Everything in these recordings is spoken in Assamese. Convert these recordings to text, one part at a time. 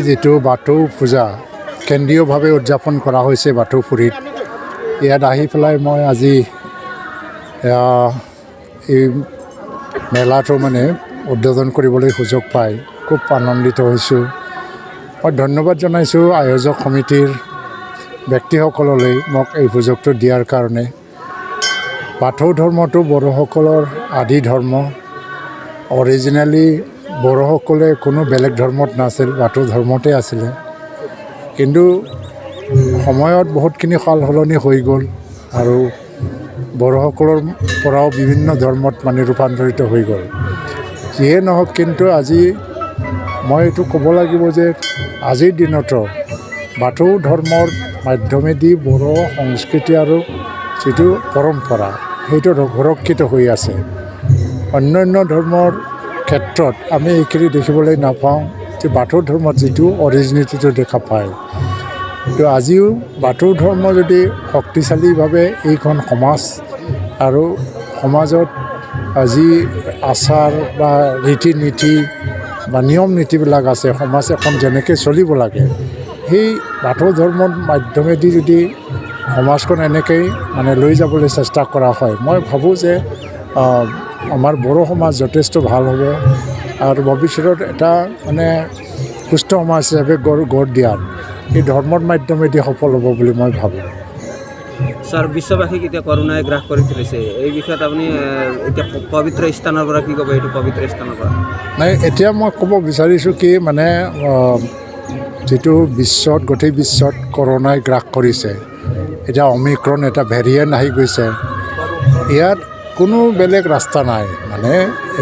যেটো বাথৌ পূজা কেন্দ্ৰীয়ভাৱে উদযাপন কৰা হৈছে বাথৌপুৰীত ইয়াত আহি পেলাই মই আজি এই মেলাটো মানে উদ্বোধন কৰিবলৈ সুযোগ পাই খুব আনন্দিত হৈছোঁ। মই ধন্যবাদ জনাইছোঁ আয়োজক সমিতিৰ ব্যক্তিসকললৈ মোক এই সুযোগটো দিয়াৰ কাৰণে। বাথৌ ধৰ্মটো বড়োসকলৰ আদি ধৰ্ম। অৰিজিনেলি বড়োসকলে কোনো বেলেগ ধৰ্মত নাছিল, বাথৌ ধৰ্মতে আছিলে। কিন্তু সময়ত বহুতখিনি সাল সলনি হৈ গ'ল আৰু বড়োসকলৰ পৰাও বিভিন্ন ধৰ্মত মানে ৰূপান্তৰিত হৈ গ'ল। যিয়ে নহওক কিন্তু আজি মই এইটো ক'ব লাগিব যে আজিৰ দিনতো বাথৌ ধৰ্মৰ মাধ্যমেদি বড়ো সংস্কৃতি আৰু যিটো পৰম্পৰা সেইটো সুৰক্ষিত হৈ আছে। অন্যান্য ধৰ্মৰ ক্ষেত্ৰত আমি এইখিনি দেখিবলৈ নাপাওঁ যে বাথৌ ধৰ্মত যিটো অৰিজিনেলিটিটো দেখা পায়। কিন্তু আজিও বাথৌ ধৰ্ম যদি শক্তিশালীভাৱে এইখন সমাজ আৰু সমাজত যি আচাৰ বা ৰীতি নীতি বা নিয়ম নীতিবিলাক আছে, সমাজ এখন যেনেকৈ চলিব লাগে, সেই বাথৌ ধৰ্মৰ মাধ্যমেদি যদি সমাজখন এনেকৈ মানে লৈ যাবলৈ চেষ্টা কৰা হয়, মই ভাবোঁ যে আমাৰ বড়ো সমাজ যথেষ্ট ভাল হ'ব আৰু ভৱিষ্যতত এটা মানে সুস্থ সমাজ হিচাপে গঢ় দিয়াত এই ধৰ্মৰ মাধ্যমেদি সফল হ'ব বুলি মই ভাবোঁ। ছাৰ, বিশ্ববাসীক এতিয়া কৰোণাই গ্ৰাস কৰি তুলিছে, এই বিষয়ত আপুনি এতিয়া পবিত্ৰ স্থানৰ পৰা কি ক'ব? এইটো পবিত্ৰ স্থানৰ পৰা নাই, এতিয়া মই ক'ব বিচাৰিছোঁ কি মানে যিটো বিশ্বত গোটেই বিশ্বত কৰোণাই গ্ৰাস কৰিছে, এতিয়া অমিক্ৰণ এটা ভেৰিয়েণ্ট আহি গৈছে। ইয়াত কোনো বেলেগ ৰাস্তা নাই। মানে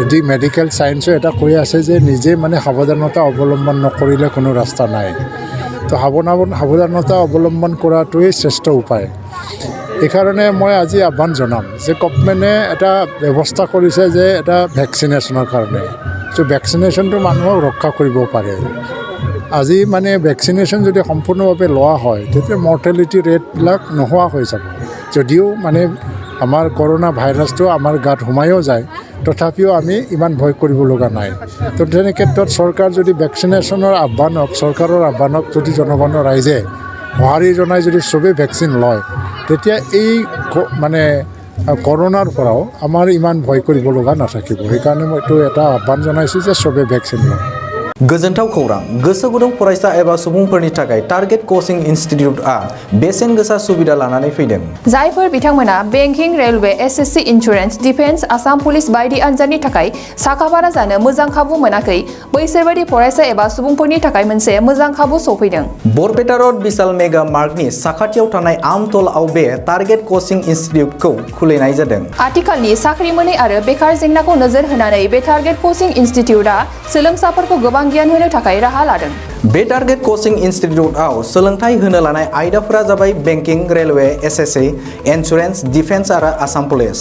এটি মেডিকেল চায়েন্সে এটা কৈ আছে যে নিজে মানে সাৱধানতা অৱলম্বন নকৰিলে কোনো ৰাস্তা নাই। তো সাৱধানতা অৱলম্বন কৰাটোৱেই শ্ৰেষ্ঠ উপায়। এইকাৰণে মই আজি আহ্বান জনাম যে গভৰ্ণমেণ্টে এটা ব্যৱস্থা কৰিছে যে এটা ভেকচিনেশ্যনৰ কাৰণে, যে ভেকচিনেশ্যনটো মানুহক ৰক্ষা কৰিব পাৰে। আজি মানে ভেকচিনেশ্যন যদি সম্পূৰ্ণভাৱে লোৱা হয় তেতিয়া মৰ্টেলিটি ৰেটবিলাক নোহোৱা হৈ যাব। যদিও মানে আমাৰ কৰোণা ভাইৰাছটো আমাৰ গাত সোমায়ো যায়, তথাপিও আমি ইমান ভয় কৰিব লগা নাই। তো তেনে ক্ষেত্ৰত চৰকাৰ যদি ভেকচিনেশ্যনৰ চৰকাৰৰ আহ্বানক যদি জনগণৰ ৰাইজে সঁহাৰি জনাই যদি চবেই ভেকচিন লয়, তেতিয়া এই মানে কৰোণাৰ পৰাও আমাৰ ইমান ভয় কৰিব লগা নাথাকিব। সেইকাৰণে মই এইটো এটা আহ্বান জনাইছোঁ যে চবেই ভেকচিন লয়। गोजोनथाव खौरां, गोसो गुदुं फरायसा एबा सुबुंफोरनि थाखाय टारगेट कोचिं इनस्टिट्यूटआ बेसेन गोसा सुबिदा लानानै फैदों। जायफोर बिथांमोना banking, railway, SSC, insurance, defence, Assam police बायदि आनजादनि थाखाय साखाफारा जानो मोजां खाबु मोनाखै, बैसोर बायदि फरायसा एबा सुबुंफोरनि थाखाय मोनसे मोजां खाबु सफैदों। बरपेटा रोड विशाल मेगा मार्टनि साखाथियाव थानाय आमतलाव बे टारगेट कोचिं इनस्टिट्यूटखौ खुलिनाय जादों। आथिखालनि साख्रि मोनै आरो बेकार जेंनाखौ नोजोर होनानै बे टारगेट कोचिं इनस्टिट्यूटआ सोलोंसाफोरखौ गोबां गियान होनो थाखाय राहा लादों। बे टारगेट कोचिं इनस्टिट्यूटआव सोलोंथाइ होनो लानाय आयदाफोरा जाबाय banking, railway, SSC, insurance, defence आरो आसाम पुलिस।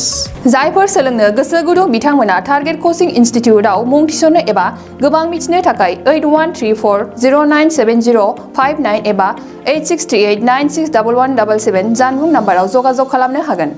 जायफोर सोलोंनो गोसो गुदुं बिथांमोना टारगेट कोचिं इनस्टिट्यूटआव मुं थिसननो एबा गोबां मिथिनो थाखाय 8134097059 एबा 8638961177 जानबुं नाम्बाराव जगाजग खालामनो हागोन।